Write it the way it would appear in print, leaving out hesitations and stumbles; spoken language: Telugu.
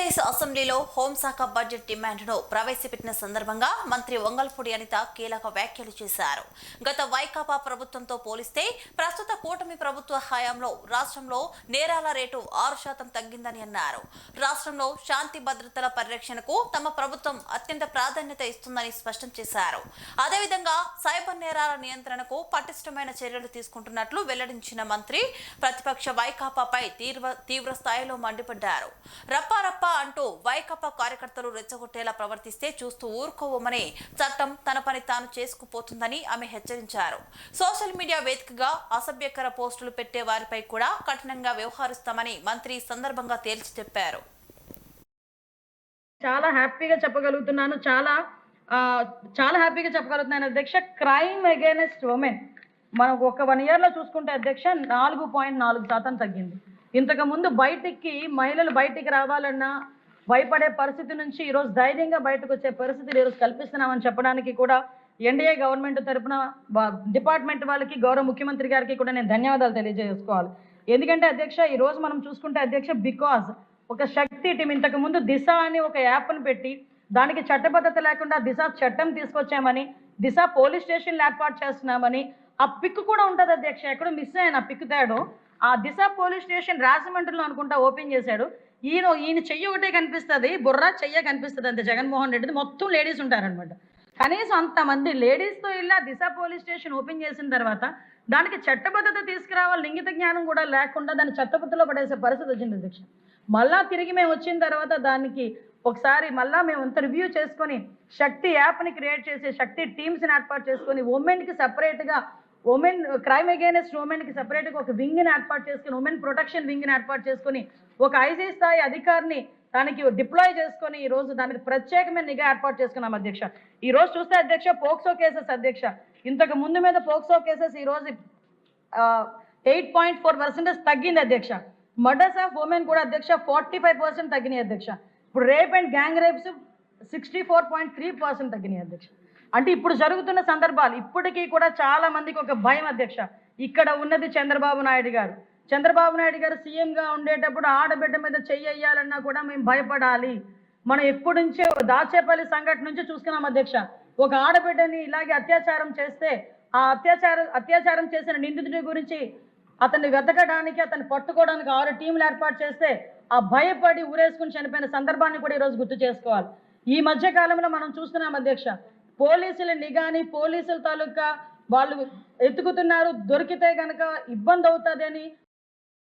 ఆంధ్రప్రదేశ్ అసెంబ్లీలో హోంశాఖ బడ్జెట్ డిమాండ్ను ప్రవేశపెట్టిన సందర్భంగా మంత్రి వంగల్పూడి అనిత కీలక వ్యాఖ్యలు చేశారు. గత వైకాపా ప్రభుత్వంతో పోలిస్తే ప్రస్తుత కూటమి ప్రభుత్వ హయాంలో రాష్ట్రంలో నేరాల రేటు 6% తగ్గిందని అన్నారు. రాష్ట్రంలో శాంతి భద్రతల పరిరక్షణకు తమ ప్రభుత్వం అత్యంత ప్రాధాన్యత ఇస్తుందని స్పష్టం చేశారు. అదేవిధంగా సైబర్ నేరాల నియంత్రణకు పటిష్టమైన చర్యలు తీసుకుంటున్నట్లు వెల్లడించిన మంత్రి ప్రతిపక్ష వైకాపాపై తీవ్ర స్థాయిలో మండిపడ్డారు. రప్ప అంటూ వైకాపా కార్యకర్తలు రెచ్చగొట్టేలా ప్రవర్తిస్తే చూస్తూ ఊరుకోవమని చట్టం తన పని తాను చేసుకుపోతుందని ఆమె హెచ్చరించారు. సోషల్ మీడియా వేదికగా అసభ్యకర పోస్టులు పెట్టే వారిపై కూడా కఠినంగా వ్యవహరిస్తామని మంత్రి సందర్భంగా తేల్చి చెప్పారు. చాలా హ్యాపీగా చెప్పగలుగుతున్నాను అధ్యక్ష. క్రైమ్ అగైనెస్ట్ ఉమెన్ మనం ఒక 1 year లో చూసుకుంటే అధ్యక్ష 4.4% తగ్గింది. ఇంతకు ముందు మహిళలు బయటికి రావాలన్నా భయపడే పరిస్థితి నుంచి ఈరోజు ధైర్యంగా బయటకు వచ్చే పరిస్థితులు ఈరోజు కల్పిస్తున్నామని చెప్పడానికి కూడా ఎన్డీఏ గవర్నమెంట్ తరఫున డిపార్ట్మెంట్ వాళ్ళకి గౌరవ ముఖ్యమంత్రి గారికి కూడా నేను ధన్యవాదాలు తెలియజేసుకోవాలి. ఎందుకంటే అధ్యక్ష ఈరోజు మనం చూసుకుంటే అధ్యక్ష బికాజ్ ఒక శక్తి టీం ఇంతకు ముందు దిశ అని ఒక యాప్ను పెట్టి దానికి చట్టబద్ధత లేకుండా దిశ చట్టం తీసుకొచ్చామని దిశ పోలీస్ స్టేషన్లు ఏర్పాటు చేస్తున్నామని ఆ పిక్ కూడా ఉంటుంది అధ్యక్ష. ఎక్కడో మిస్ అయ్యాను ఆ పిక్ తేడు. ఆ దిశ పోలీస్ స్టేషన్ రాజమండ్రిలో అనుకుంటా ఓపెన్ చేశాడు. ఈయన చెయ్యి ఒకటే కనిపిస్తుంది, బుర్ర చెయ్య కనిపిస్తుంది అంతే. జగన్మోహన్ రెడ్డిది మొత్తం లేడీస్ ఉంటారనమాట. కనీసం అంతమంది లేడీస్తో ఇలా దిశ పోలీస్ స్టేషన్ ఓపెన్ చేసిన తర్వాత దానికి చట్టబద్ధత తీసుకురావాలి, లింగిత జ్ఞానం కూడా లేకుండా దాన్ని చట్టబద్ధలో పడేసే పరిస్థితి వచ్చింది అధ్యక్ష. మళ్ళా తిరిగి మేము వచ్చిన తర్వాత దానికి ఒకసారి మళ్ళా మేము అంత రివ్యూ చేసుకొని శక్తి యాప్ని క్రియేట్ చేసి శక్తి టీమ్స్ని ఏర్పాటు చేసుకొని ఉమెన్కి సపరేట్గా ఉమెన్ క్రైమ్ అగైనెస్ట్ ఉమెన్కి సపరేట్గా ఒక వింగ్ని ఏర్పాటు చేసుకొని ఉమెన్ ప్రొటెక్షన్ వింగ్ని ఏర్పాటు చేసుకొని ఒక ఐజీ స్థాయి అధికారిని దానికి డిప్లాయ్ చేసుకొని ఈరోజు దానికి ప్రత్యేకమైన నిఘా ఏర్పాటు చేసుకున్నాం అధ్యక్ష. ఈరోజు చూస్తే అధ్యక్ష పోక్సో కేసెస్ అధ్యక్ష ఇంతకు ముందు మీద పోక్సో కేసెస్ ఈరోజు 8.4% తగ్గింది అధ్యక్ష. మర్డర్స్ ఆఫ్ ఉమెన్ కూడా అధ్యక్ష 45% తగ్గినాయి అధ్యక్ష. ఇప్పుడు రేప్ అండ్ గ్యాంగ్ రేప్స్ 64.3% తగ్గినాయి అధ్యక్ష. అంటే ఇప్పుడు జరుగుతున్న సందర్భాలు ఇప్పటికీ కూడా చాలా మందికి ఒక భయం అధ్యక్ష. ఇక్కడ ఉన్నది చంద్రబాబు నాయుడు గారు సీఎంగా ఉండేటప్పుడు ఆడబిడ్డ మీద చెయ్యాలన్నా కూడా మేము భయపడాలి. మనం ఎప్పటి నుంచో దాచేపల్లి సంఘటన నుంచి చూస్తున్నాం అధ్యక్ష. ఒక ఆడబిడ్డని ఇలాగే అత్యాచారం చేస్తే ఆ అత్యాచారం చేసిన నిందితుడి గురించి అతన్ని వెతకడానికి అతన్ని పట్టుకోవడానికి 6 టీంలు ఏర్పాటు చేస్తే ఆ భయపడి ఊరేసుకుని చనిపోయిన సందర్భాన్ని కూడా ఈరోజు గుర్తు చేసుకోవాలి. ఈ మధ్య కాలంలో మనం చూస్తున్నాం అధ్యక్ష, పోలీసుల నిఘాని పోలీసుల తాలూకా వాళ్ళు ఎత్తుకుతున్నారు, దొరికితే కనుక ఇబ్బంది అవుతుంది అని